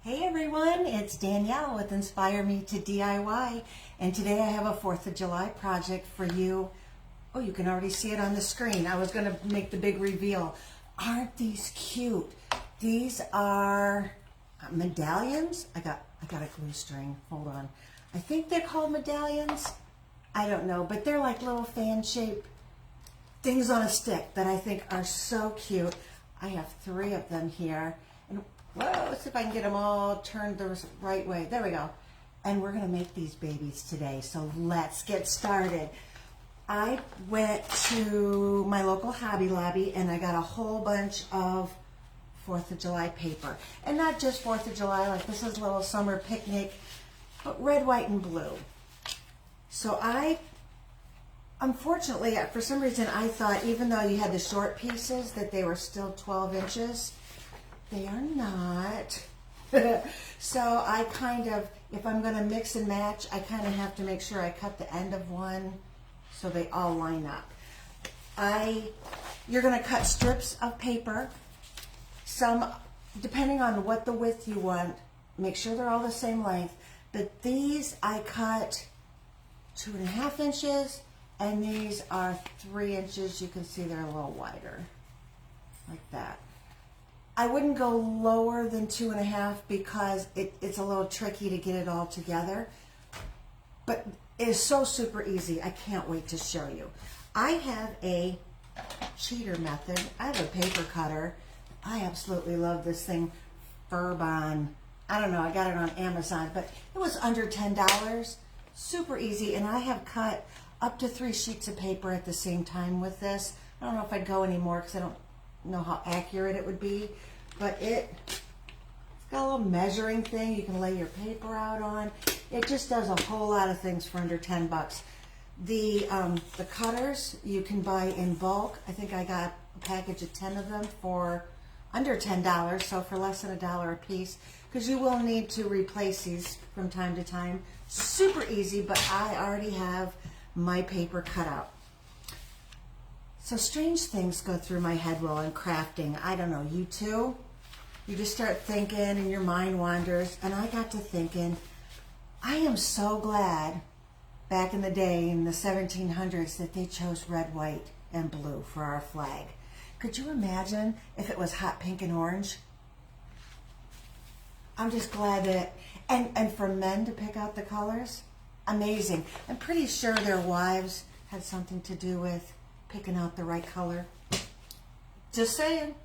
Hey everyone, it's Danielle with Inspire Me to DIY, and today I have a 4th of July project for you. Oh, you can already see it on the screen. I was going to make the big reveal. Aren't these cute? These are medallions. I got a glue string. Hold on. I think they're called medallions. I don't know, but they're like little fan-shaped things on a stick that I think are so cute. I have 3 of them here. And whoa, let's see if I can get them all turned the right way. There we go. And we're going to make these babies today. So let's get started. I went to my local Hobby Lobby and I got a whole bunch of 4th of July paper. And not just 4th of July, like this is a little summer picnic, but red, white, and blue. So unfortunately, for some reason, I thought even though you had the short pieces that they were still 12 inches. They are not. So I kind of, if I'm going to mix and match, I kind of have to make sure I cut the end of one so they all line up. You're going to cut strips of paper. Some, depending on what the width you want, make sure they're all the same length. But these I cut 2.5 inches, and these are 3 inches. You can see they're a little wider, like that. I wouldn't go lower than 2.5 because it's a little tricky to get it all together. But it is so super easy. I can't wait to show you. I have a cheater method. I have a paper cutter. I absolutely love this thing. Furbon. I don't know. I got it on Amazon, but it was under $10. Super easy. And I have cut up to 3 sheets of paper at the same time with this. I don't know if I'd go any more because I don't know how accurate it would be, but it's got a little measuring thing you can lay your paper out on. It just does a whole lot of things for under 10 bucks. The cutters you can buy in bulk. I think I got a package of 10 of them for under $10, so for less than $1 a piece, because you will need to replace these from time to time. Super easy, but I already have my paper cut out. So strange things go through my head while I'm crafting. I don't know, you too? You just start thinking and your mind wanders. And I got to thinking, I am so glad back in the day in the 1700s that they chose red, white, and blue for our flag. Could you imagine if it was hot pink and orange? I'm just glad that, and for men to pick out the colors, amazing. I'm pretty sure their wives had something to do with picking out the right color. Just saying.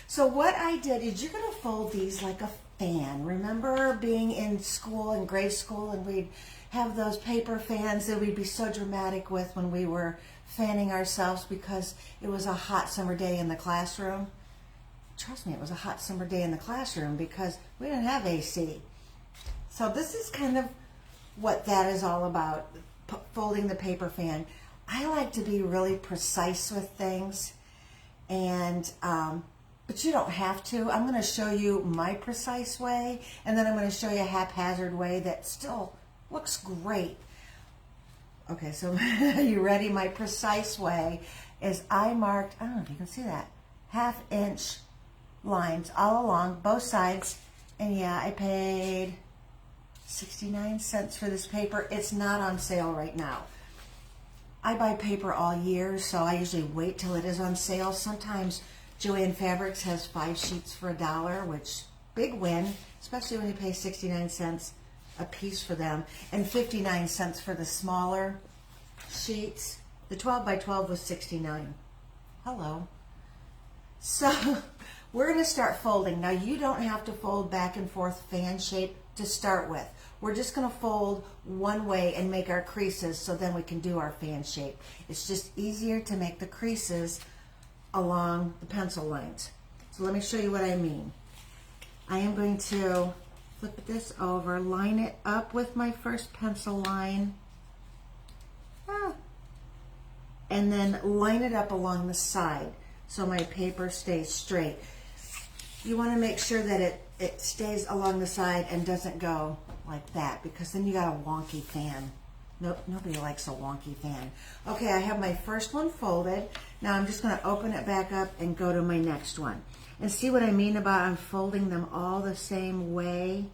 So what I did is you're going to fold these like a fan. Remember being in school, in grade school, and we'd have those paper fans that we'd be so dramatic with when we were fanning ourselves because it was a hot summer day in the classroom? Trust me, it was a hot summer day in the classroom because we didn't have AC. So this is kind of what that is all about, folding the paper fan. I like to be really precise with things, and but you don't have to. I'm going to show you my precise way, and then I'm going to show you a haphazard way that still looks great. Okay, so you ready? My precise way is I marked, I don't know if you can see that, 1/2 inch lines all along both sides, and yeah, I paid 69 cents for this paper. It's not on sale right now. I buy paper all year, so I usually wait till it is on sale. Sometimes Joann Fabrics has 5 sheets for $1, which big win, especially when you pay 69 cents a piece for them, and 59 cents for the smaller sheets. The 12 by 12 was 69. Hello. So we're going to start folding. Now you don't have to fold back and forth fan shape to start with. We're just going to fold one way and make our creases so then we can do our fan shape. It's just easier to make the creases along the pencil lines. So let me show you what I mean. I am going to flip this over, line it up with my first pencil line, and then line it up along the side so my paper stays straight. You want to make sure that it stays along the side and doesn't go like that, because then you got a wonky fan. Nope, nobody likes a wonky fan. Okay, I have my first one folded. Now I'm just going to open it back up and go to my next one. And see what I mean about unfolding them all the same way,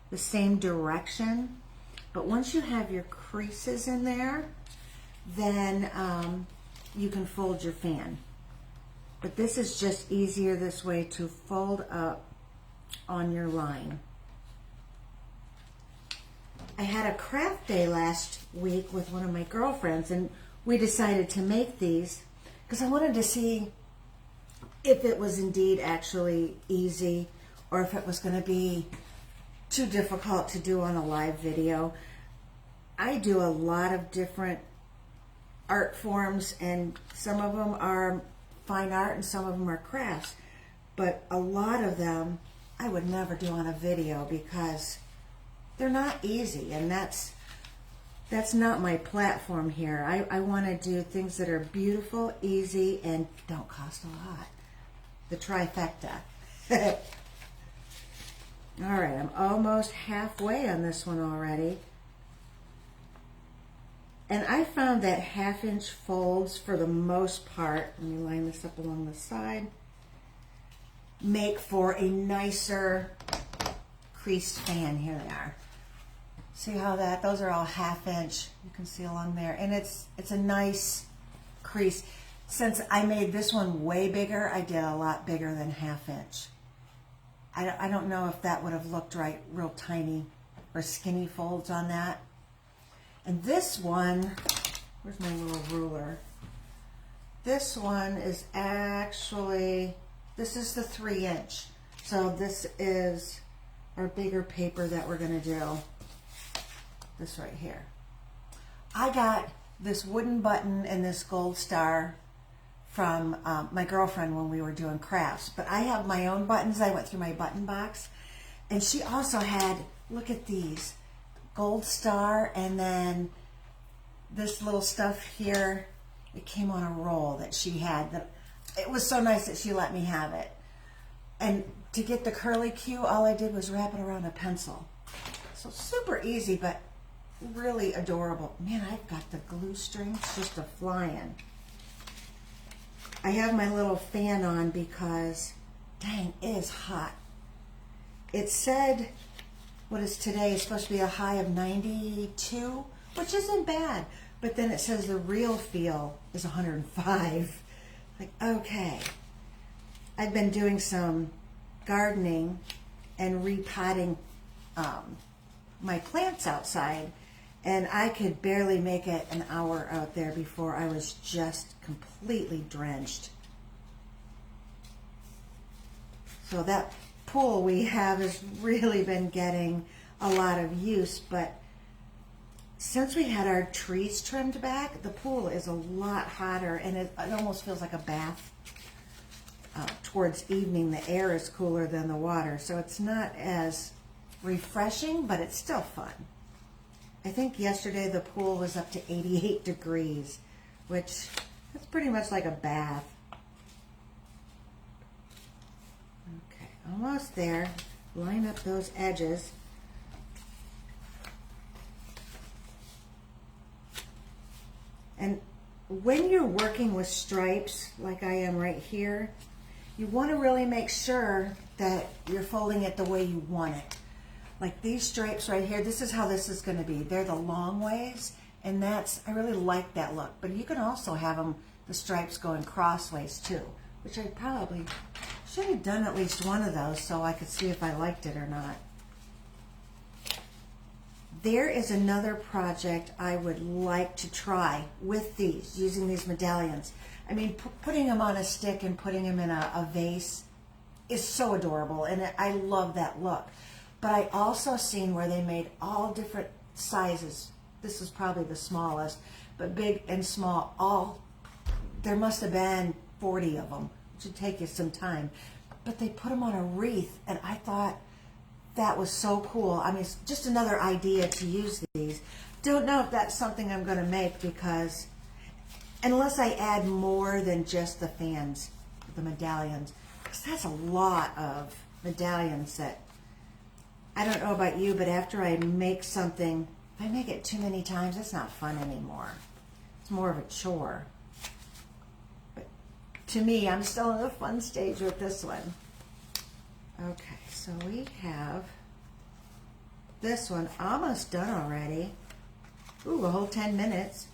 the same direction? But once you have your creases in there, then you can fold your fan. But this is just easier this way to fold up on your line. I had a craft day last week with one of my girlfriends, and we decided to make these because I wanted to see if it was indeed actually easy or if it was going to be too difficult to do on a live video. I do a lot of different art forms, and some of them are fine art and some of them are crafts, but a lot of them I would never do on a video because they're not easy, and that's not my platform here. I want to do things that are beautiful, easy, and don't cost a lot. The trifecta. All right, I'm almost halfway on this one already. And I found that 1/2-inch folds, for the most part, let me line this up along the side, make for a nicer creased fan. Here they are. See how those are all 1/2-inch. You can see along there. And it's a nice crease. Since I made this one way bigger, I did a lot bigger than 1/2-inch. I don't know if that would have looked right, real tiny or skinny folds on that. And this one, where's my little ruler? This one is actually, this is the 3-inch. So this is our bigger paper that we're gonna do. This right here. I got this wooden button and this gold star from my girlfriend when we were doing crafts, but I have my own buttons. I went through my button box, and she also had, look at these, gold star, and then this little stuff here. It came on a roll that she had. That it was so nice that she let me have it. And to get the curly Q, all I did was wrap it around a pencil. So super easy, but really adorable. Man, I've got the glue strings just a-flying. I have my little fan on because, dang, it is hot. It said, what is today? It's supposed to be a high of 92, which isn't bad. But then it says the real feel is 105. Like, okay. I've been doing some gardening and repotting my plants outside, and I could barely make it an hour out there before I was just completely drenched. So that pool we have has really been getting a lot of use, but since we had our trees trimmed back, the pool is a lot hotter, and it almost feels like a bath. Towards evening, the air is cooler than the water, so it's not as refreshing, but it's still fun. I think yesterday the pool was up to 88 degrees, which is pretty much like a bath. Okay, almost there. Line up those edges. And when you're working with stripes, like I am right here, you want to really make sure that you're folding it the way you want it. Like these stripes right here, this is how this is going to be. They're the long ways, and I really like that look. But you can also have the stripes going crossways too, which I probably should have done at least one of those so I could see if I liked it or not. There is another project I would like to try with these, using these medallions. I mean, putting them on a stick and putting them in a vase is so adorable, and I love that look. But I also seen where they made all different sizes. This is probably the smallest, but big and small, there must have been 40 of them, which would take you some time. But they put them on a wreath, and I thought that was so cool. I mean, it's just another idea to use these. Don't know if that's something I'm going to make, because unless I add more than just the fans, the medallions, because that's a lot of medallions that, I don't know about you, but after I make something, if I make it too many times, it's not fun anymore. It's more of a chore. But to me, I'm still in the fun stage with this one. Okay, so we have this one almost done already. Ooh, a whole 10 minutes.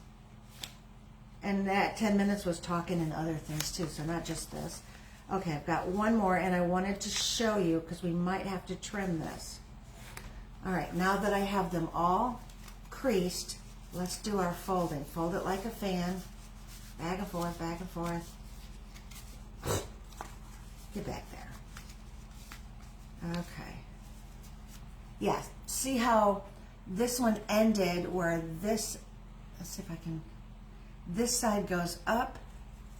And that 10 minutes was talking and other things too, so not just this. Okay, I've got one more, and I wanted to show you because we might have to trim this. All right, now that I have them all creased, let's do our folding. Fold it like a fan. Back and forth, back and forth. Get back there. Okay. Yeah, see how this one ended where this, let's see if I can, this side goes up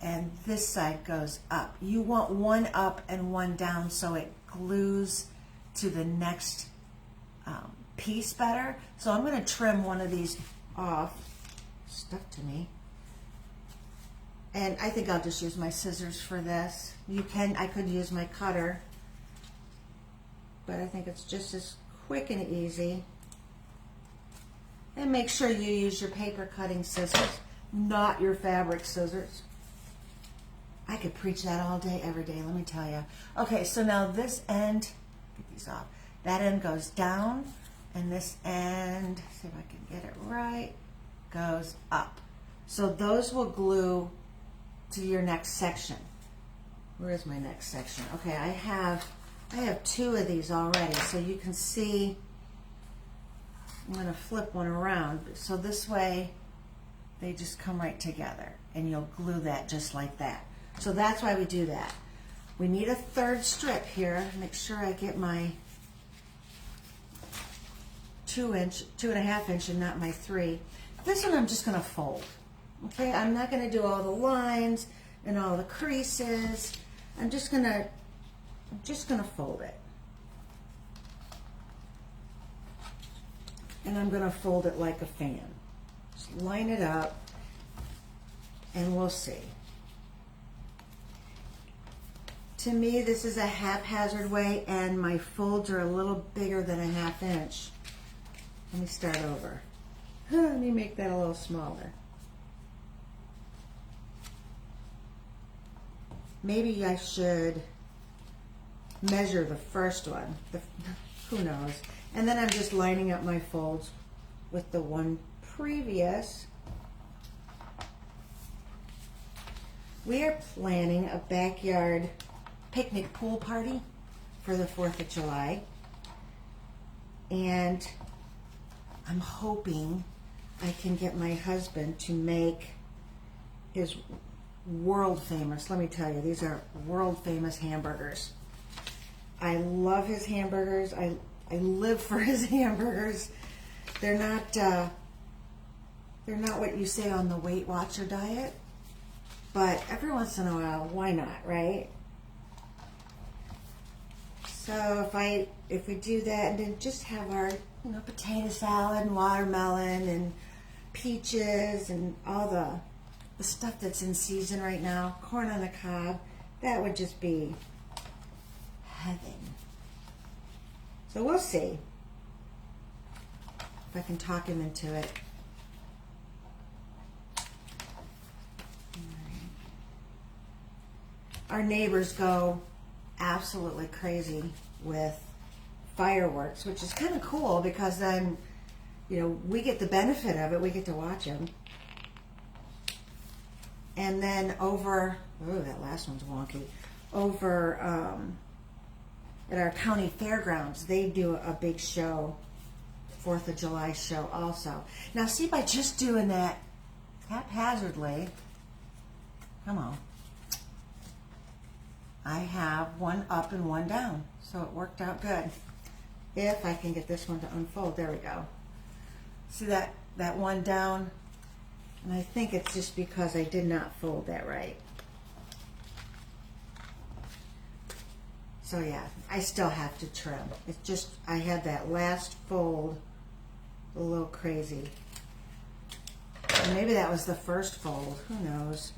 and this side goes up. You want one up and one down so it glues to the next piece better. So I'm going to trim one of these off. Stuck to me. And I think I'll just use my scissors for this. I could use my cutter, but I think it's just as quick and easy. And make sure you use your paper cutting scissors, not your fabric scissors. I could preach that all day, every day, let me tell you. Okay, so now this end, get these off. That end goes down, and this end, see if I can get it right, goes up. So those will glue to your next section. Where is my next section? Okay, I have 2 of these already, so you can see. I'm going to flip one around, so this way they just come right together, and you'll glue that just like that. So that's why we do that. We need a 3rd strip here. Make sure I get my 2.5 inch, and not my 3. This one I'm just going to fold. Okay, I'm not going to do all the lines and all the creases. I'm just going to fold it. And I'm going to fold it like a fan. Just line it up, and we'll see. To me, this is a haphazard way, and my folds are a little bigger than a 1/2 inch. Let me start over. Let me make that a little smaller. Maybe I should measure the first one. Who knows? And then I'm just lining up my folds with the one previous. We are planning a backyard picnic pool party for the 4th of July. And I'm hoping I can get my husband to make his world famous, let me tell you, these are world famous hamburgers. I love his hamburgers. I live for his hamburgers. They're not what you say on the Weight Watcher diet, but every once in a while, why not, right? So if we do that, and then just have our potato salad and watermelon and peaches and all the stuff that's in season right now, corn on the cob, that would just be heaven. So we'll see if I can talk him into it. Our neighbors go absolutely crazy with fireworks, which is kind of cool because then, we get the benefit of it. We get to watch them. And then over, that last one's wonky, over at our county fairgrounds, they do a big show, 4th of July show also. Now see, by just doing that haphazardly, come on, I have one up and one down, so it worked out good. If I can get this one to unfold, there we go. See that one down? And I think it's just because I did not fold that right. So yeah, I still have to trim. It's just, I had that last fold a little crazy. Or maybe that was the first fold, who knows.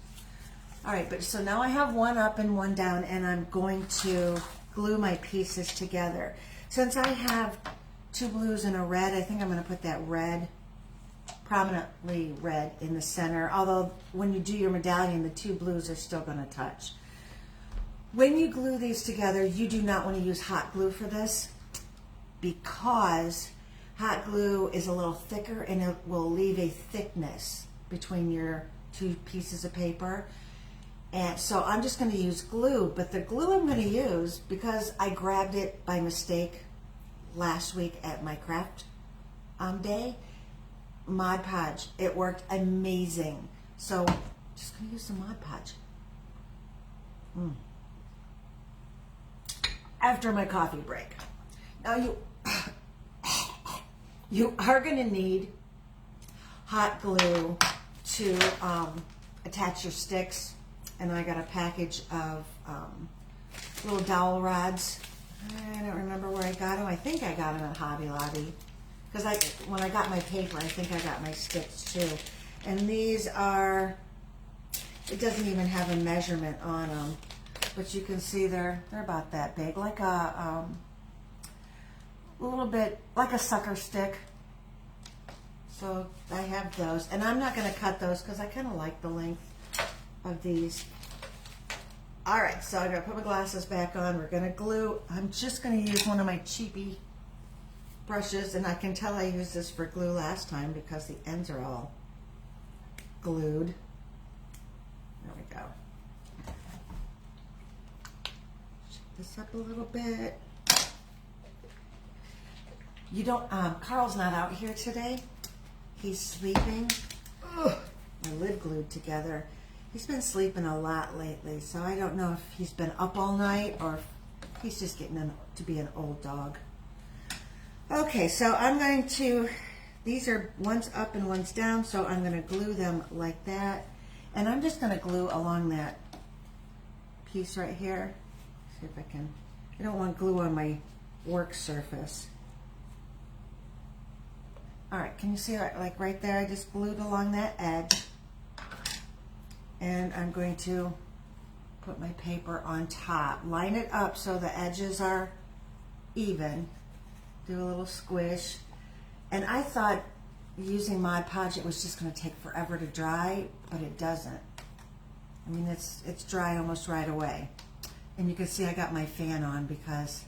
All right, but so now I have one up and one down, and I'm going to glue my pieces together. Since I have 2 blues and a red, I think I'm going to put that red prominently red in the center, although when you do your medallion, the two blues are still going to touch. When you glue these together, you do not want to use hot glue for this, because hot glue is a little thicker and it will leave a thickness between your two pieces of paper. And so I'm just going to use glue, but the glue I'm going to use, because I grabbed it by mistake last week at my craft day, Mod Podge. It worked amazing. So just going to use some Mod Podge. After my coffee break. Now you are going to need hot glue to attach your sticks, and I got a package of little dowel rods. I don't remember where I got them. I think I got them at Hobby Lobby, because when I got my paper, I think I got my sticks too. And these are, it doesn't even have a measurement on them, but you can see they're about that big, like a little bit like a sucker stick. So I have those, and I'm not going to cut those because I kind of like the length of these. All right, so I'm going to put my glasses back on. We're going to glue. I'm just going to use one of my cheapy brushes, and I can tell I used this for glue last time because the ends are all glued. There we go. Shake this up a little bit. You don't, Carl's not out here today. He's sleeping. Ugh, my lid glued together. He's been sleeping a lot lately, so I don't know if he's been up all night or if he's just getting to be an old dog. Okay, so I'm going to, these are one's up and one's down, so I'm going to glue them like that. And I'm just going to glue along that piece right here. See if I can, I don't want glue on my work surface. All right, can you see like right there? I just glued along that edge. And I'm going to put my paper on top. Line it up so the edges are even. Do a little squish. And I thought using Mod Podge, it was just going to take forever to dry, but it doesn't. I mean, it's dry almost right away. And you can see I got my fan on because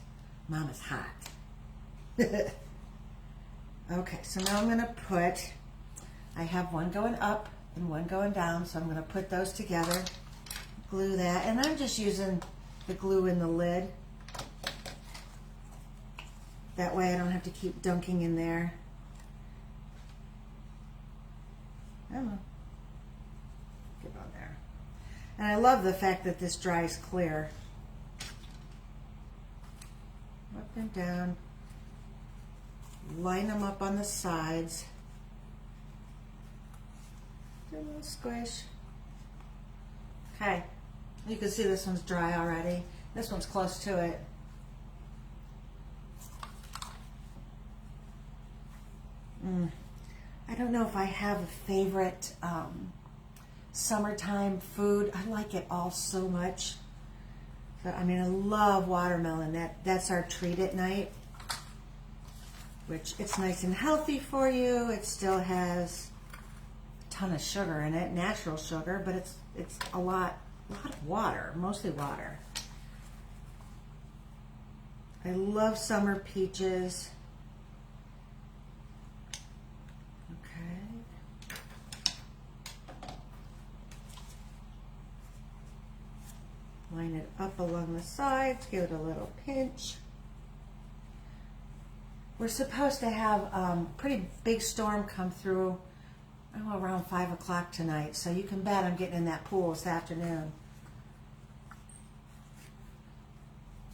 Mama's hot. Okay, so now I'm going to put, I have one going up and one going down, so I'm going to put those together, glue that, and I'm just using the glue in the lid. That way I don't have to keep dunking in there. I don't know. Get on there. And I love the fact that this dries clear. Up and down. Line them up on the sides. Do a little squish. Okay. You can see this one's dry already. This one's close to it. I don't know if I have a favorite summertime food. I like it all so much. But, I mean, I love watermelon. That's our treat at night. Which it's nice and healthy for you. It still has a ton of sugar in it, natural sugar, but it's a lot of water, mostly water. I love summer peaches. Okay. Line it up along the sides, give it a little pinch. We're supposed to have a pretty big storm come through around 5 o'clock tonight, so you can bet I'm getting in that pool this afternoon.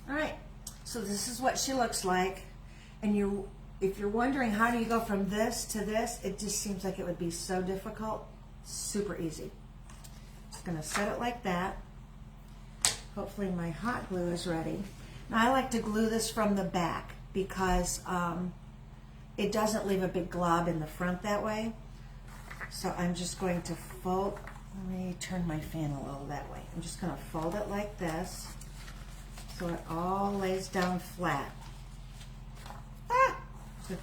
All right, so this is what she looks like. And if you're wondering how do you go from this to this, it just seems like it would be so difficult. Super easy. Just gonna set it like that. Hopefully my hot glue is ready. Now I like to glue this from the back, because it doesn't leave a big glob in the front that way. So I'm just going to fold, let me turn my fan a little that way. I'm just going to fold it like this so it all lays down flat. Ah! So,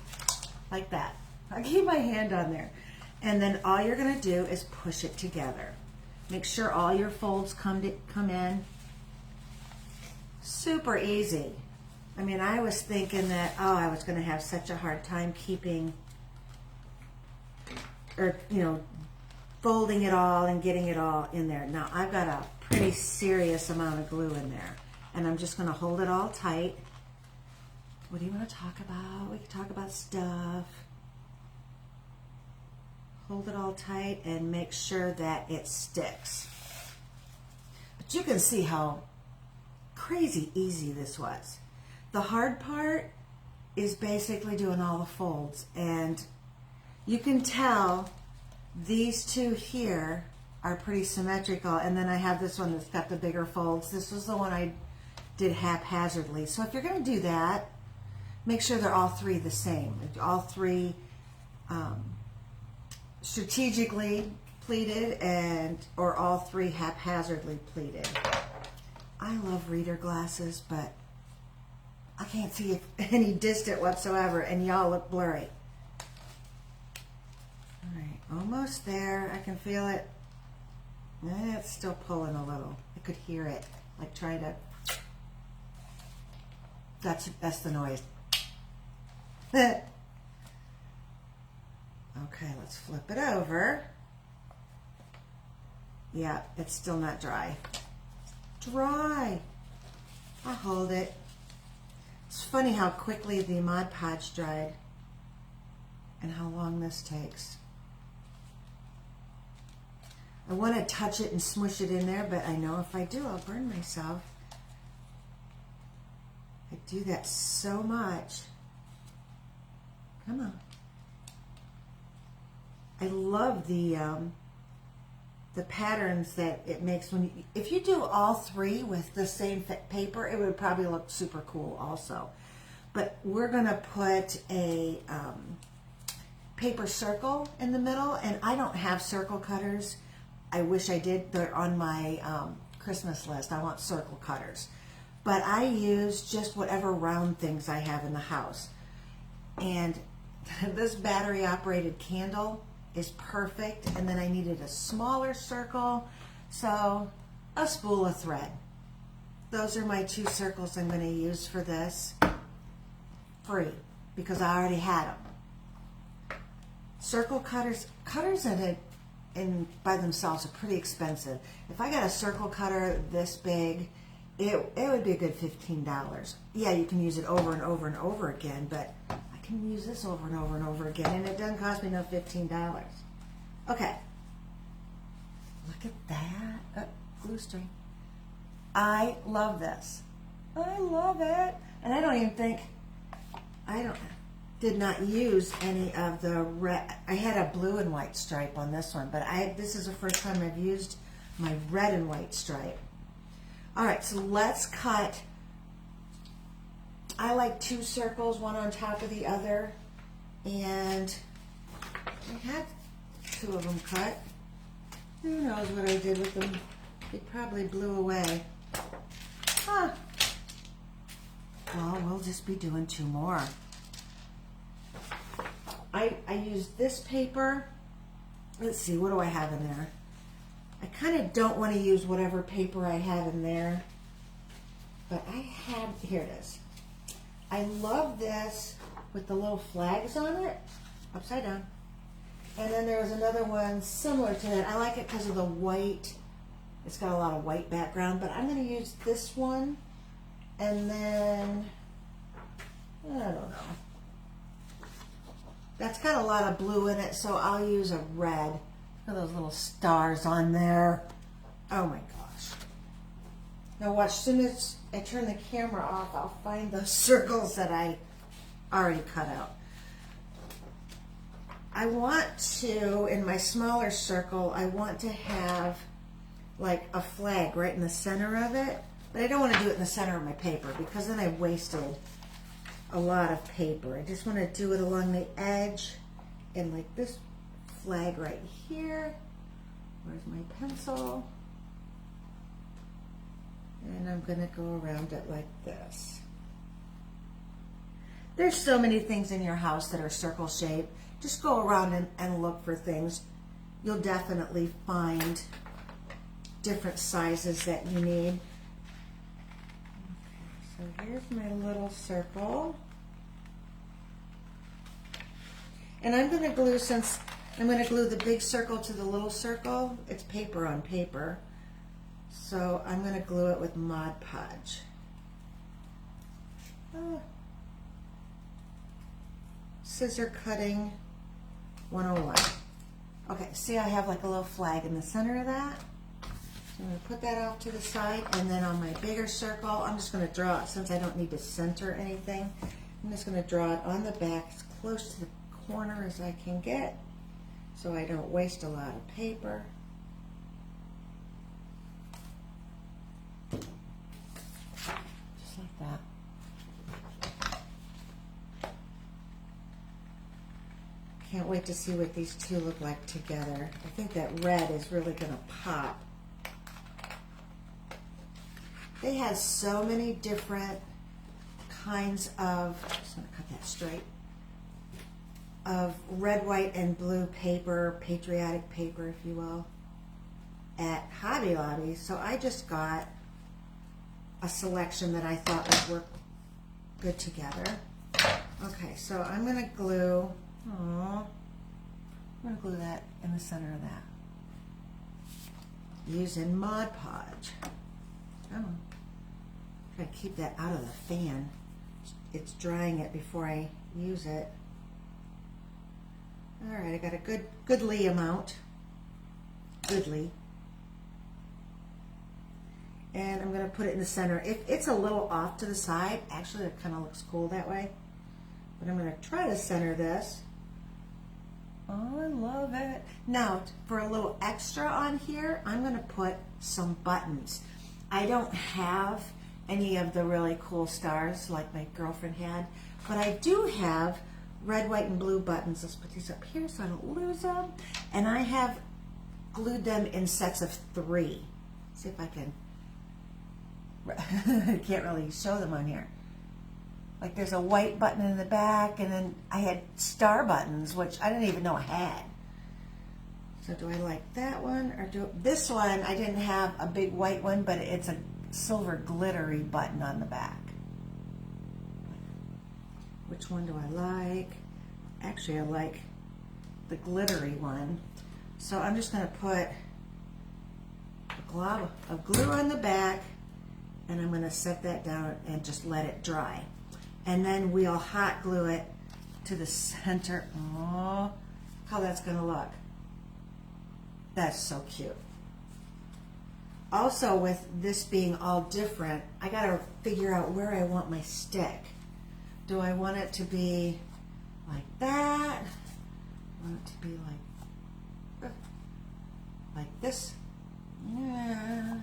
like that. I keep my hand on there. And then all you're going to do is push it together. Make sure all your folds come in. Super easy. I mean, I was thinking that, oh, I was going to have such a hard time keeping, or, you know, folding it all and getting it all in there. Now, I've got a pretty serious amount of glue in there. And I'm just going to hold it all tight. What do you want to talk about? We can talk about stuff. Hold it all tight and make sure that it sticks. But you can see how crazy easy this was. The hard part is basically doing all the folds, and you can tell these two here are pretty symmetrical, and then I have this one that's got the bigger folds. This was the one I did haphazardly. So if you're going to do that, make sure they're all three the same. All three strategically pleated, and or all three haphazardly pleated. I love reader glasses, but I can't see any distant whatsoever, and y'all look blurry. All right, almost there. I can feel it. It's still pulling a little. I could hear it, like trying to. That's the noise. Okay, let's flip it over. Yeah, it's still not dry. Dry. I'll hold it. It's funny how quickly the Mod Podge dried and how long this takes. I want to touch it and smush it in there, but I know if I do, I'll burn myself. I do that so much. Come on. I love the patterns that it makes when you, if you do all three with the same paper, it would probably look super cool also. But we're gonna put a paper circle in the middle, and I don't have circle cutters. I wish I did. They're on my Christmas list. I want circle cutters. But I use just whatever round things I have in the house. And this battery operated candle is perfect. And then I needed a smaller circle, so a spool of thread. Those are my two circles I'm going to use for this. Free, because I already had them. Circle cutters in by themselves are pretty expensive. If I got a circle cutter this big, it would be a good $15. Yeah, you can use it over and over and over again, but I can use this over and over and over again, and it doesn't cost me no $15. Okay. Look at that. Oh, glue string. I love this. I love it. And I don't even think, did not use any of the red. I had a blue and white stripe on this one, but this is the first time I've used my red and white stripe. All right, so let's cut. I like two circles, one on top of the other, and I had two of them cut. Who knows what I did with them? They probably blew away. Huh. Well, we'll just be doing two more. I used this paper. Let's see, what do I have in there? I kind of don't want to use whatever paper I have in there, but I have, here it is. I love this with the little flags on it, upside down. And then there was another one similar to that. I like it because of the white. It's got a lot of white background, but I'm going to use this one. And then, I don't know. That's got a lot of blue in it, so I'll use a red. Look at those little stars on there. Oh my gosh. Now watch, as soon as I turn the camera off, I'll find those circles that I already cut out. I want to, in my smaller circle, I want to have like a flag right in the center of it, but I don't want to do it in the center of my paper because then I've wasted a lot of paper. I just want to do it along the edge and like this flag right here. Where's my pencil? And I'm going to go around it like this. There's so many things in your house that are circle shaped. just go around and look for things. You'll definitely find different sizes that you need. Okay, so here's my little circle. And I'm going to glue, since I'm going to glue the big circle to the little circle, it's paper on paper. So I'm going to glue it with Mod Podge. Scissor cutting 101. Okay, see I have like a little flag in the center of that. So I'm going to put that off to the side, and then on my bigger circle, I'm just going to draw it, since I don't need to center anything. I'm just going to draw it on the back as close to the corner as I can get, so I don't waste a lot of paper. Just like that. Can't wait to see what these two look like together. I think that red is really going to pop. They have so many different kinds of, just going to cut that straight, of red, white, and blue paper, patriotic paper, if you will, at Hobby Lobby. So I just got a selection that I thought would work good together. Okay, so I'm going to glue, I'm going to glue that in the center of that using Mod Podge. Oh, try to keep that out of the fan. It's drying it before I use it. All right, I got a goodly amount. Goodly. And I'm going to put it in the center. If it's a little off to the side, actually it kind of looks cool that way. But I'm going to try to center this. Oh, I love it. Now, for a little extra on here, I'm going to put some buttons. I don't have any of the really cool stars like my girlfriend had, but I do have red, white, and blue buttons. Let's put these up here so I don't lose them. And I have glued them in sets of 3. See if I can, I can't really show them on here. Like there's a white button in the back, and then I had star buttons, which I didn't even know I had. So do I like that one, or do this one? I didn't have a big white one, but it's a silver glittery button on the back. Which one do I like? Actually, I like the glittery one. So I'm just going to put a glob of glue on the back, and I'm going to set that down and just let it dry. And then we'll hot glue it to the center. Oh, how that's going to look. That's so cute. Also, with this being all different, I got to figure out where I want my stick. Do I want it to be like that? I want it to be like this? Yeah.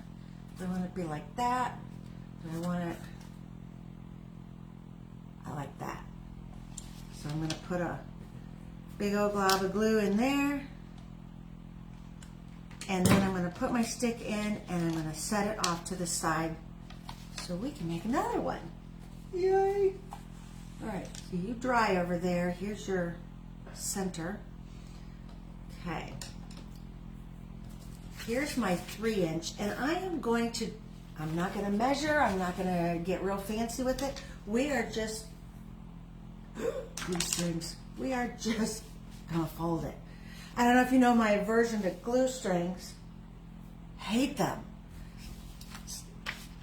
Do I want it to be like that? Do I want it? I like that. So I'm going to put a big old glob of glue in there. And then I'm going to put my stick in, and I'm going to set it off to the side so we can make another one. Yay! All right, so you dry over there. Here's your center. Okay. Here's my 3-inch, and I am going to, I'm not going to measure. I'm not going to get real fancy with it. We are just, these strings, we are just going to fold it. I don't know if you know my aversion to glue strings. Hate them.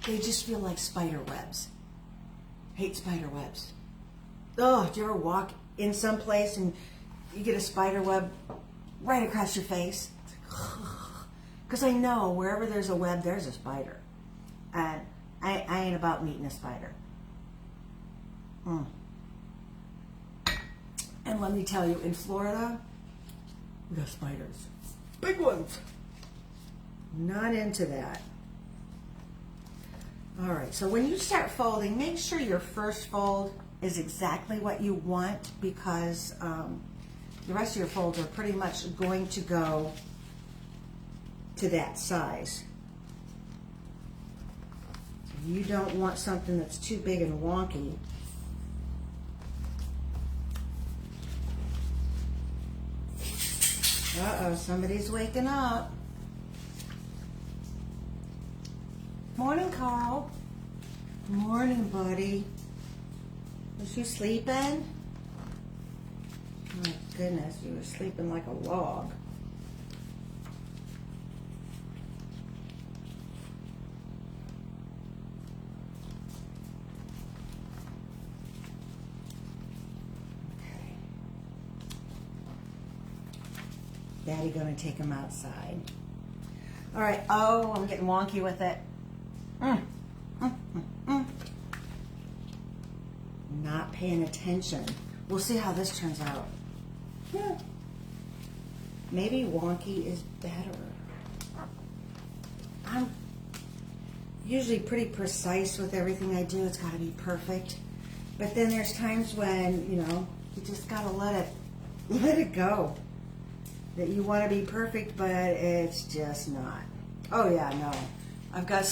They just feel like spider webs. Hate spider webs. Oh, do you ever walk in some place and you get a spider web right across your face? Because I know wherever there's a web, there's a spider. And I ain't about meeting a spider. And let me tell you, in Florida, we got spiders. Big ones. Not into that. All right, so when you start folding, make sure your first fold is exactly what you want, because the rest of your folds are pretty much going to go to that size. You don't want something that's too big and wonky. Uh-oh, somebody's waking up. Morning, Carl. Morning, buddy. Was you sleeping? My goodness, you were sleeping like a log. Okay. Daddy gonna take him outside. All right. Oh, I'm getting wonky with it. Not paying attention. We'll see how this turns out. Yeah. Maybe wonky is better. I'm usually pretty precise with everything I do. It's got to be perfect. But then there's times when, you know, you just got to let it go. That you want to be perfect, but it's just not. Oh yeah, no. I've got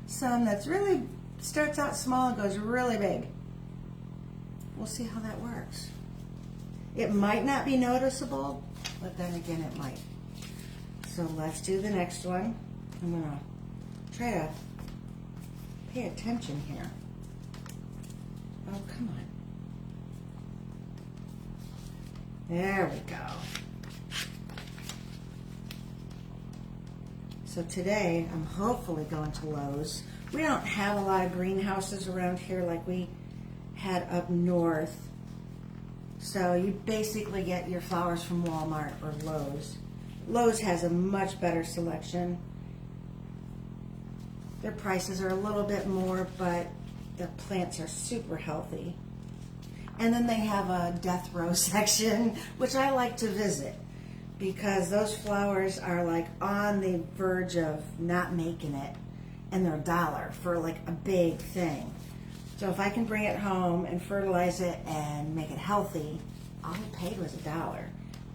some that's really starts out small and goes really big. We'll see how that works. It might not be noticeable, but then again it might. So let's do the next one. I'm gonna try to pay attention here. Oh, come on. There we go. So today I'm hopefully going to Lowe's. We don't have a lot of greenhouses around here like we had up north. So you basically get your flowers from Walmart or Lowe's. Lowe's has a much better selection. Their prices are a little bit more, but the plants are super healthy. And then they have a death row section, which I like to visit because those flowers are like on the verge of not making it, and they're $1 for like a big thing. So if I can bring it home and fertilize it and make it healthy, all I paid was $1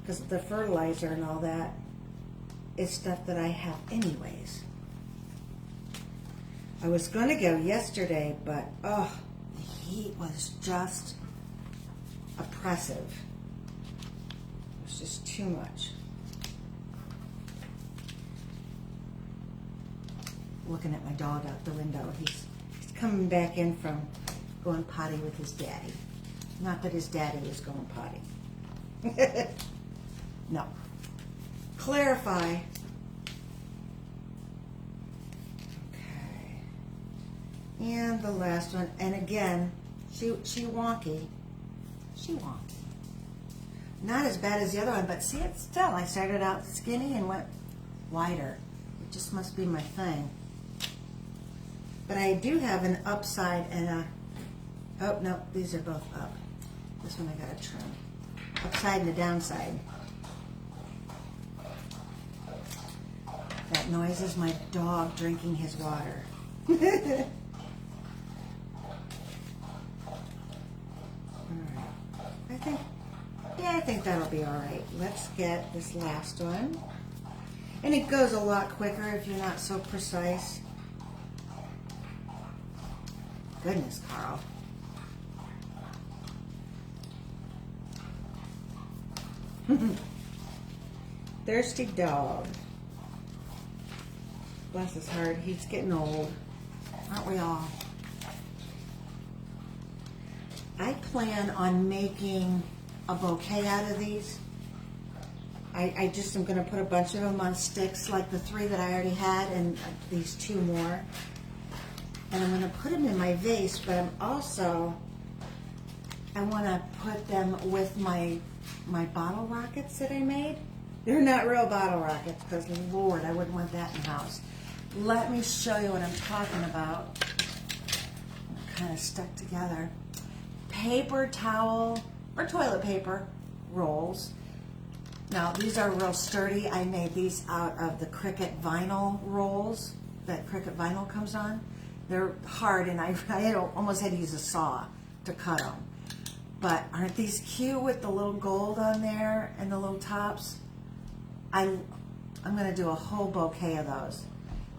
because the fertilizer and all that is stuff that I have anyways. I was going to go yesterday, but the heat was just oppressive. It was just too much. Looking at my dog out the window. He's coming back in from going potty with his daddy. Not that his daddy is going potty. No. Clarify. Okay. And the last one. And again, she wonky. She wonky. Not as bad as the other one, but see, it's still. I started out skinny and went wider. It just must be my thing. But I do have an upside and a, oh no, these are both up. This one I gotta trim. Upside and a downside. That noise is my dog drinking his water. Alright. I think that'll be alright. Let's get this last one. And it goes a lot quicker if you're not so precise. Goodness, Carl. Thirsty dog. Bless his heart. He's getting old. Aren't we all? I plan on making a bouquet out of these. I just am going to put a bunch of them on sticks like the 3 that I already had and these 2 more. And I'm going to put them in my vase, but I'm also, I want to put them with my bottle rockets that I made. They're not real bottle rockets because, Lord, I wouldn't want that in the house. Let me show you what I'm talking about. They're kind of stuck together. Paper towel or toilet paper rolls. Now, these are real sturdy. I made these out of the Cricut vinyl rolls that Cricut vinyl comes on. They're hard, and I almost had to use a saw to cut them. But aren't these cute with the little gold on there and the little tops? I'm going to do a whole bouquet of those.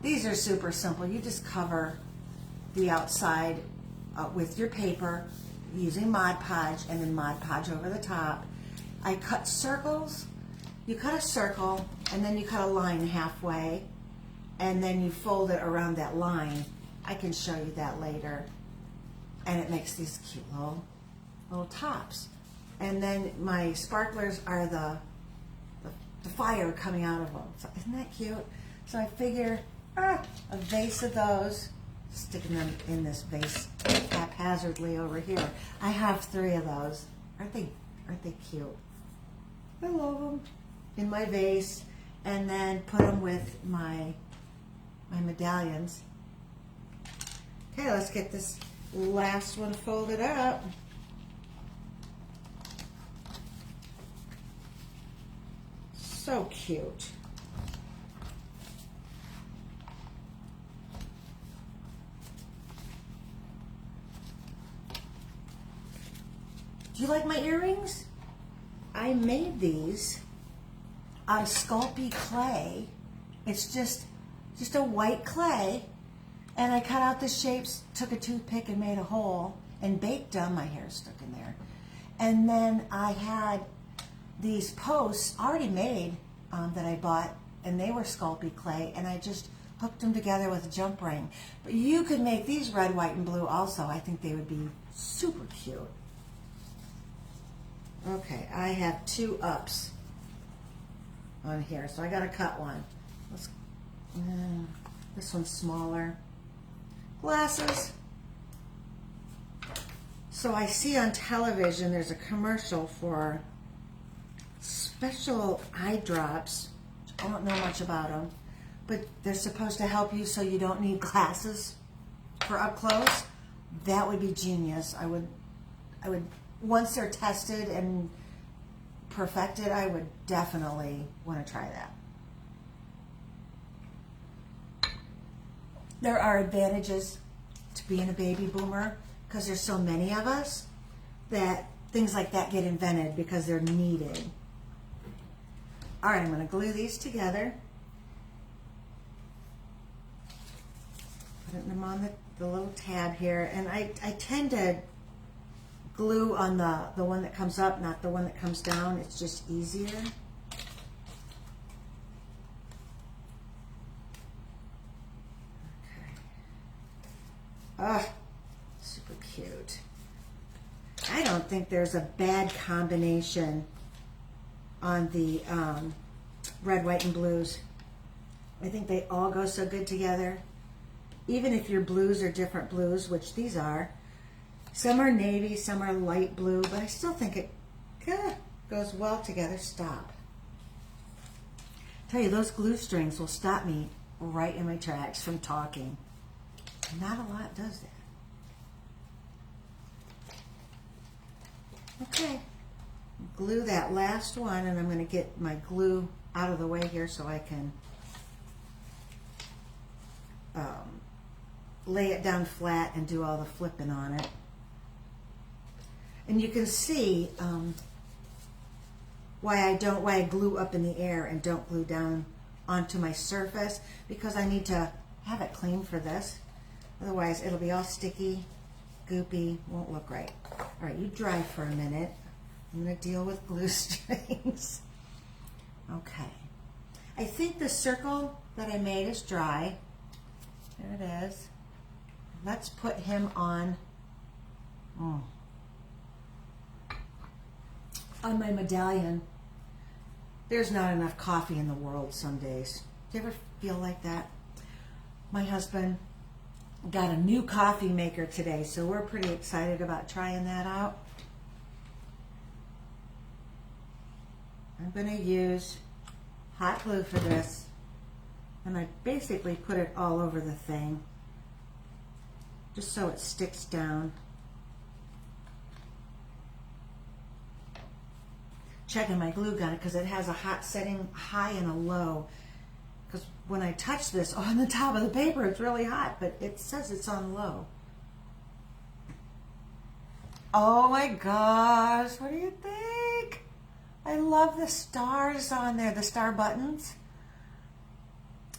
These are super simple. You just cover the outside with your paper using Mod Podge and then Mod Podge over the top. I cut circles you cut a circle and then you cut a line halfway and then you fold it around that line. I can show you that later. And it makes these cute little tops. And then my sparklers are the fire coming out of them. So isn't that cute? So I figure a vase of those, sticking them in this vase haphazardly over here. I have 3 of those. Aren't they cute? I love them. In my vase, and then put them with my medallions. Okay, let's get this last one folded up. So cute. Do you like my earrings? I made these on Sculpey clay. It's just a white clay, and I cut out the shapes, took a toothpick and made a hole and baked them. My hair stuck in there. And then I had these posts already made that I bought, and they were Sculpey clay, and I just hooked them together with a jump ring. But you could make these red, white, and blue also. I think they would be super cute. Okay, I have 2 ups on here, so I gotta cut one. This one's smaller. Glasses. So I see on television there's a commercial for special eye drops. I don't know much about them, but they're supposed to help you so you don't need glasses for up close. That would be genius. I would once they're tested and perfected, I would definitely want to try that. There are advantages to being a baby boomer because there's so many of us that things like that get invented because they're needed. All right, I'm going to glue these together. Putting them on the little tab here, and I tend to glue on the one that comes up, not the one that comes down. It's just easier. Oh, super cute. I don't think there's a bad combination on the red, white, and blues. I think they all go so good together. Even if your blues are different blues, which these are. Some are navy, some are light blue, but I still think it goes well together. Stop. Tell you, those glue strings will stop me right in my tracks from talking. Not a lot does that. Okay, glue that last one, and I'm going to get my glue out of the way here so I can lay it down flat and do all the flipping on it. And you can see why I glue up in the air and don't glue down onto my surface, because I need to have it clean for this. Otherwise, it'll be all sticky, goopy, won't look right. All right, you dry for a minute. I'm going to deal with glue strings. Okay. I think the circle that I made is dry. There it is. Let's put him on my medallion. There's not enough coffee in the world some days. Do you ever feel like that? My husband got a new coffee maker today, so we're pretty excited about trying that out. I'm going to use hot glue for this, and I basically put it all over the thing just so it sticks down. Checking my glue gun because it has a hot setting, high and a low. Because when I touch this on the top of the paper, it's really hot, but it says it's on low. Oh my gosh, what do you think? I love the stars on there, the star buttons.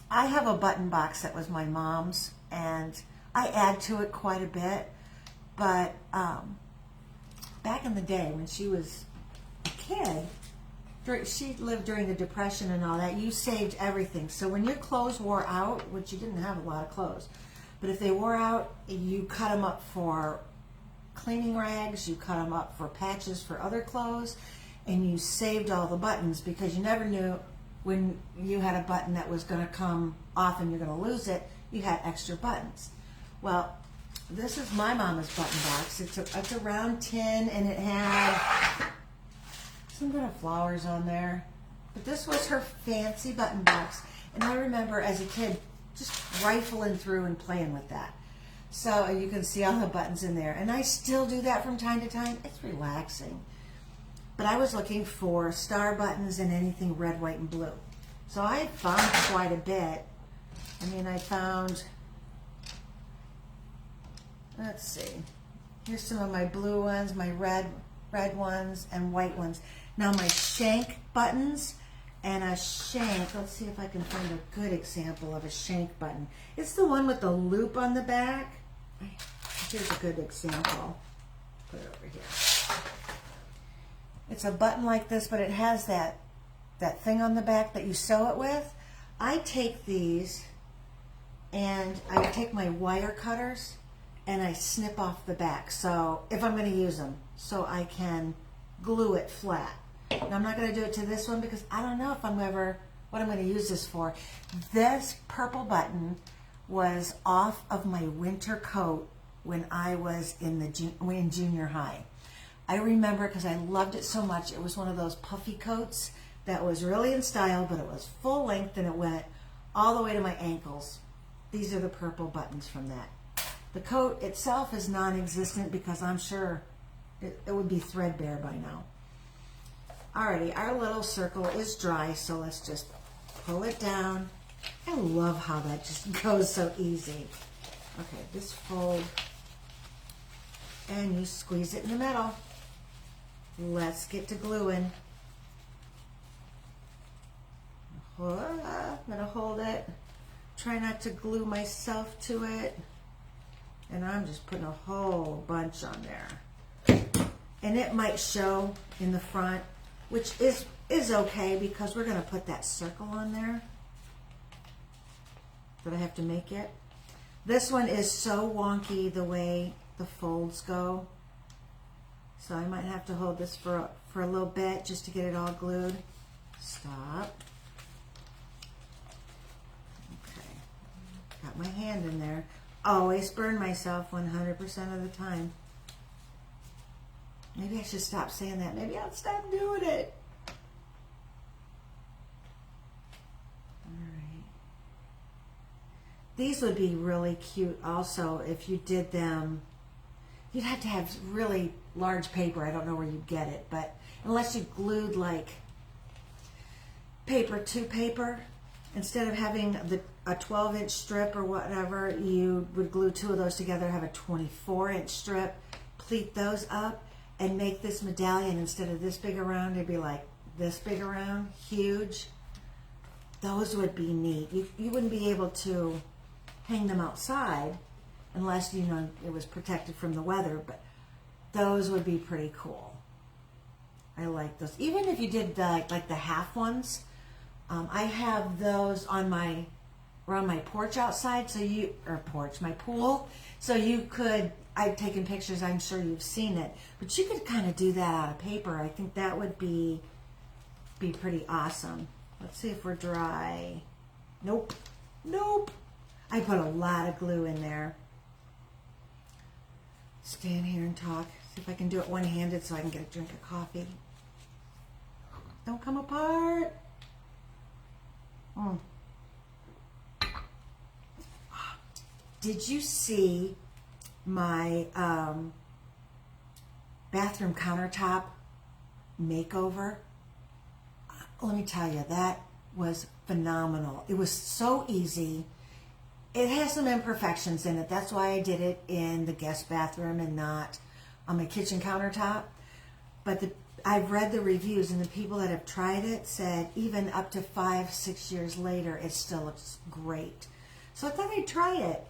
I have a button box that was my mom's, and I add to it quite a bit. But back in the day when she was a kid, she lived during the Depression and all that. You saved everything. So when your clothes wore out, which you didn't have a lot of clothes, but if they wore out, you cut them up for cleaning rags, you cut them up for patches for other clothes, and you saved all the buttons because you never knew when you had a button that was going to come off and you're going to lose it, you had extra buttons. Well, this is my mama's button box. It's a round tin, and it had some kind of flowers on there. But this was her fancy button box. And I remember as a kid just rifling through and playing with that. So you can see all the buttons in there. And I still do that from time to time. It's relaxing. But I was looking for star buttons and anything red, white, and blue. So I found quite a bit. I mean, I found, let's see. Here's some of my blue ones, my red ones, and white ones. Now my shank buttons and a shank. Let's see if I can find a good example of a shank button. It's the one with the loop on the back. Here's a good example. Put it over here. It's a button like this, but it has that thing on the back that you sew it with. I take these and I take my wire cutters and I snip off the back. So if I'm going to use them, so I can glue it flat. Now, I'm not going to do it to this one because I don't know if what I'm going to use this for. This purple button was off of my winter coat when I was in junior high. I remember because I loved it so much. It was one of those puffy coats that was really in style, but it was full length and it went all the way to my ankles. These are the purple buttons from that. The coat itself is non-existent because I'm sure it would be threadbare by now. Alrighty, our little circle is dry, so let's just pull it down. I love how that just goes so easy. Okay, this fold, and you squeeze it in the middle. Let's get to gluing. I'm gonna hold it. Try not to glue myself to it. And I'm just putting a whole bunch on there. And it might show in the front, which is okay because we're gonna put that circle on there. But I have to make it. This one is so wonky the way the folds go. So I might have to hold this for a little bit just to get it all glued. Stop. Okay. Got my hand in there. Always burn myself 100% of the time. Maybe I should stop saying that. Maybe I'll stop doing it. Alright. These would be really cute also if you did them. You'd have to have really large paper. I don't know where you'd get it, but unless you glued like paper to paper, instead of having a 12-inch strip or whatever, you would glue two of those together, have a 24-inch strip, pleat those up, and make this medallion. Instead of this big around, it'd be like this big around, huge. Those would be neat. You wouldn't be able to hang them outside unless, you know, it was protected from the weather, but those would be pretty cool. I like those. Even if you did like the half ones, I have those on around my porch outside, my pool, so you could, I've taken pictures, I'm sure you've seen it, but you could kind of do that out of paper. I think that would be pretty awesome. Let's see if we're dry. Nope. I put a lot of glue in there. Stand here and talk. See if I can do it one-handed so I can get a drink of coffee. Don't come apart. Did you see my bathroom countertop makeover? Let me tell you, that was phenomenal. It was so easy. It has some imperfections in it. That's why I did it in the guest bathroom and not on my kitchen countertop. But I've read the reviews, and the people that have tried it said even up to 5-6 years later, it still looks great. So I thought I'd try it.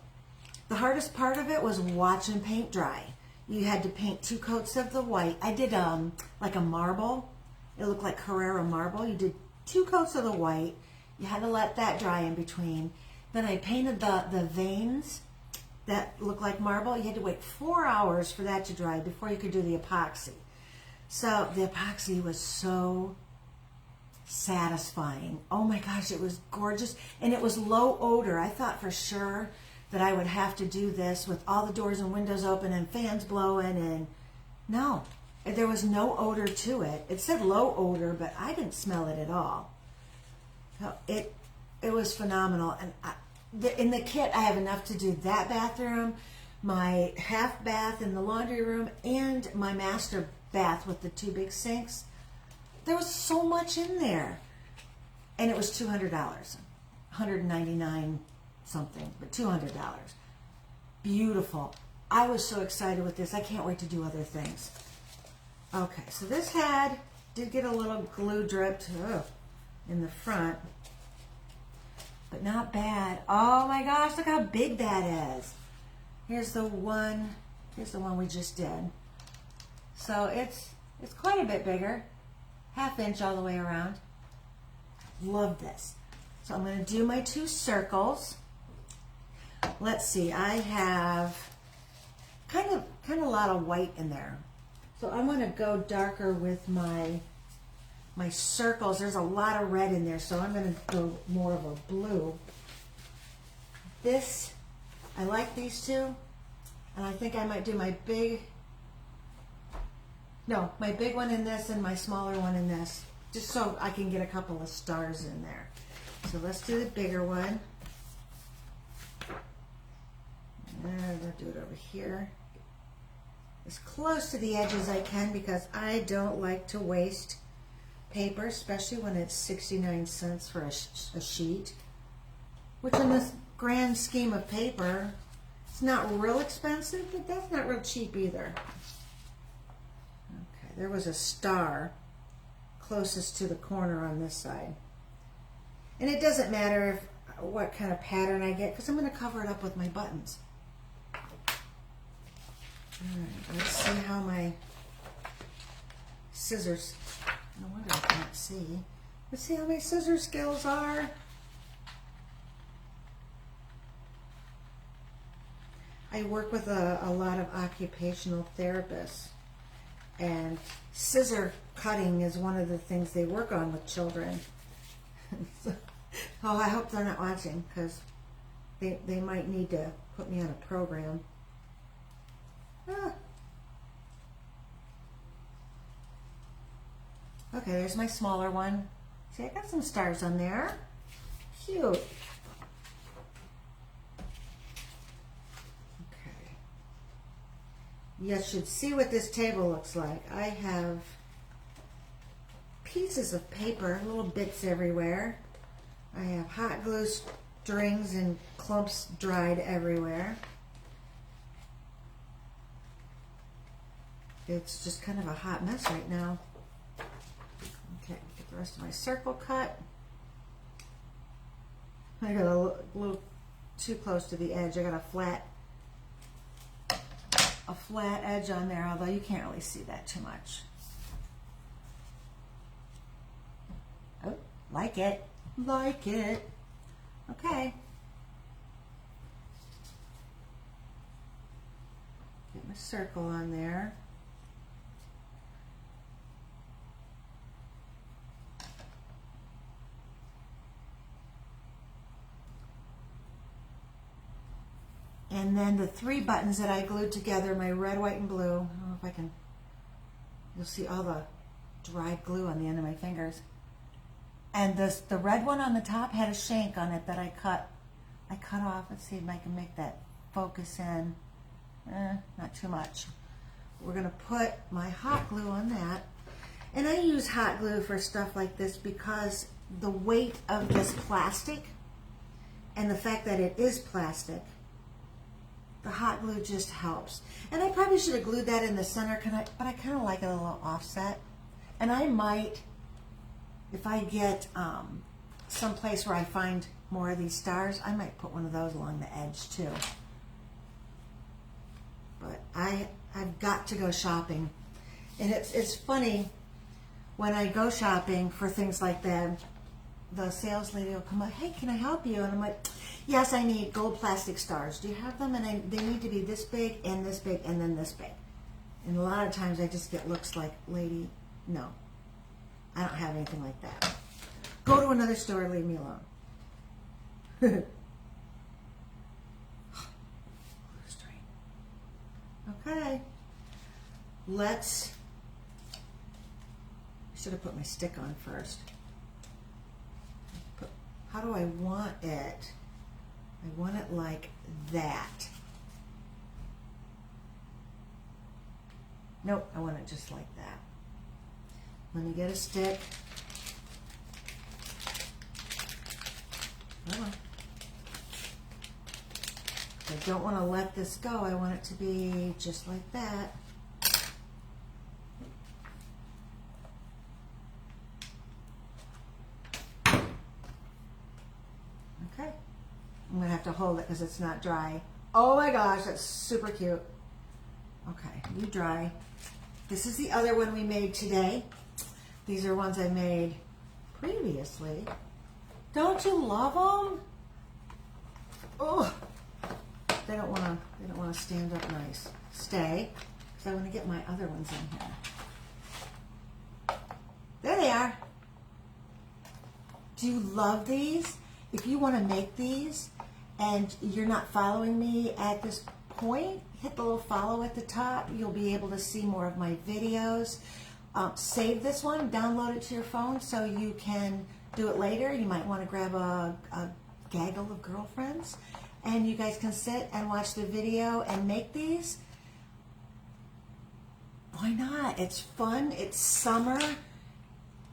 The hardest part of it was watching paint dry. You had to paint 2 coats of the white. I did like a marble, It looked like Carrara marble. You did 2 coats of the white. You had to let that dry in between. Then I painted the veins that looked like marble. You had to wait 4 hours for that to dry before you could do the epoxy. So the epoxy was so satisfying. Oh my gosh, it was gorgeous. And it was low odor. I thought for sure that I would have to do this with all the doors and windows open and fans blowing, and no, there was no odor to it. It said low odor, but I didn't smell it at all. So it was phenomenal. And in the kit, I have enough to do that bathroom, my half bath in the laundry room, and my master bath with the 2 big sinks. There was so much in there. And it was $200, $199 something, but $200. Beautiful. I was so excited with this. I can't wait to do other things. Okay, so this did get a little glue dripped in the front. But not bad. Oh my gosh, look how big that is. Here's the one we just did. So it's quite a bit bigger. 1/2 inch all the way around. Love this. So I'm going to do my 2 circles. Let's see, I have kind of a lot of white in there. So I'm going to go darker with my circles. There's a lot of red in there, so I'm going to go more of a blue. I like these 2, and I think I might do my big one in this and my smaller one in this, just so I can get a couple of stars in there. So let's do the bigger one. And I'm going to do it over here, as close to the edge as I can, because I don't like to waste paper, especially when it's 69 cents for a sheet, which in this grand scheme of paper, it's not real expensive, but that's not real cheap either. Okay, there was a star closest to the corner on this side. And it doesn't matter what kind of pattern I get, because I'm going to cover it up with my buttons. Alright, let's see how my scissors, no wonder I can't see. Let's see how my scissor skills are. I work with a lot of occupational therapists, and scissor cutting is one of the things they work on with children. Oh, I hope they're not watching, because they might need to put me on a program. Okay, there's my smaller one. See, I got some stars on there. Cute. Okay. You should see what this table looks like. I have pieces of paper, little bits everywhere. I have hot glue strings and clumps dried everywhere. It's just kind of a hot mess right now. Okay, get the rest of my circle cut. I got a little too close to the edge. I got a flat edge on there, although you can't really see that too much. Oh, like it. Like it. Okay. Get my circle on there. And then the 3 buttons that I glued together, my red, white, and blue. I don't know if I can, you'll see all the dried glue on the end of my fingers. And the red one on the top had a shank on it that I cut off. Let's see if I can make that focus in. Not too much. We're going to put my hot glue on that. And I use hot glue for stuff like this because the weight of this plastic and the fact that it is plastic, the hot glue just helps. And I probably should have glued that in the center, but I kind of like it a little offset. And I might, if I get some place where I find more of these stars, I might put one of those along the edge too. But I've got to go shopping. And it's funny, when I go shopping for things like that, the sales lady will come up, hey, can I help you? And I'm like, yes, I need gold plastic stars. Do you have them? And they need to be this big and this big and then this big. And a lot of times I just get looks like, lady, no, I don't have anything like that. Go to another store, leave me alone. Okay, should have put my stick on first. How do I want it? I want it like that. Nope, I want it just like that. Let me get a stick. Oh. I don't want to let this go. I want it to be just like that. Okay. I'm going to have to hold it because it's not dry. Oh my gosh, that's super cute. Okay, you dry. This is the other one we made today. These are ones I made previously. Don't you love them? Oh. They don't want to stand up nice. Stay, because I want to get my other ones in here. There they are. Do you love these? If you want to make these and you're not following me at this point, hit the little follow at the top. You'll be able to see more of my videos. Save this one, download it to your phone so you can do it later. You might want to grab a gaggle of girlfriends and you guys can sit and watch the video and make these. Why not? It's fun. It's summer.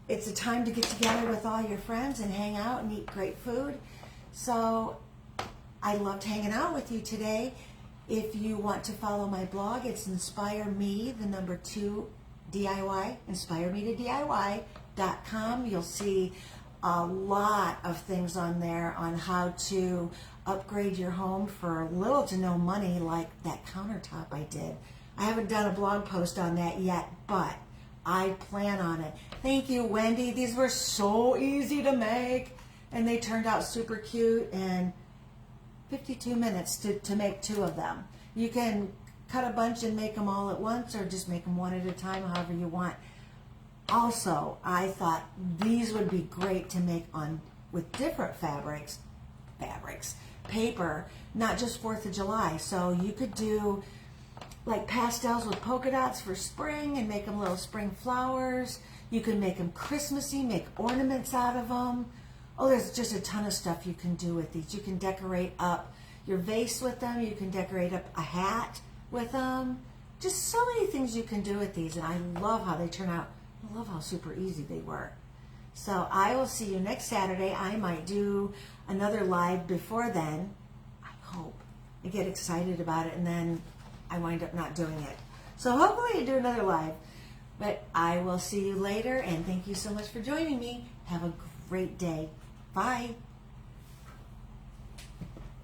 It's a time to get together with all your friends and hang out and eat great food. So I loved hanging out with you today. If you want to follow my blog, it's Inspire Me, the number 2 DIY, inspiremetodiy.com. You'll see a lot of things on there on how to upgrade your home for little to no money, like that countertop I did. I haven't done a blog post on that yet, but I plan on it. Thank you, Wendy. These were so easy to make, and they turned out super cute, and 52 minutes to make 2 of them. You can cut a bunch and make them all at once, or just make them one at a time, however you want. Also, I thought these would be great to make on with different fabrics, paper, not just 4th of July. So you could do like pastels with polka dots for spring and make them little spring flowers. You can make them Christmassy, make ornaments out of them. Oh, there's just a ton of stuff you can do with these. You can decorate up your vase with them. You can decorate up a hat with them. Just so many things you can do with these, and I love how they turn out. I love how super easy they were. So I will see you next Saturday. I might do another live before then. I hope. I get excited about it, and then I wind up not doing it. So hopefully I do another live. But I will see you later, and thank you so much for joining me. Have a great day. Bye.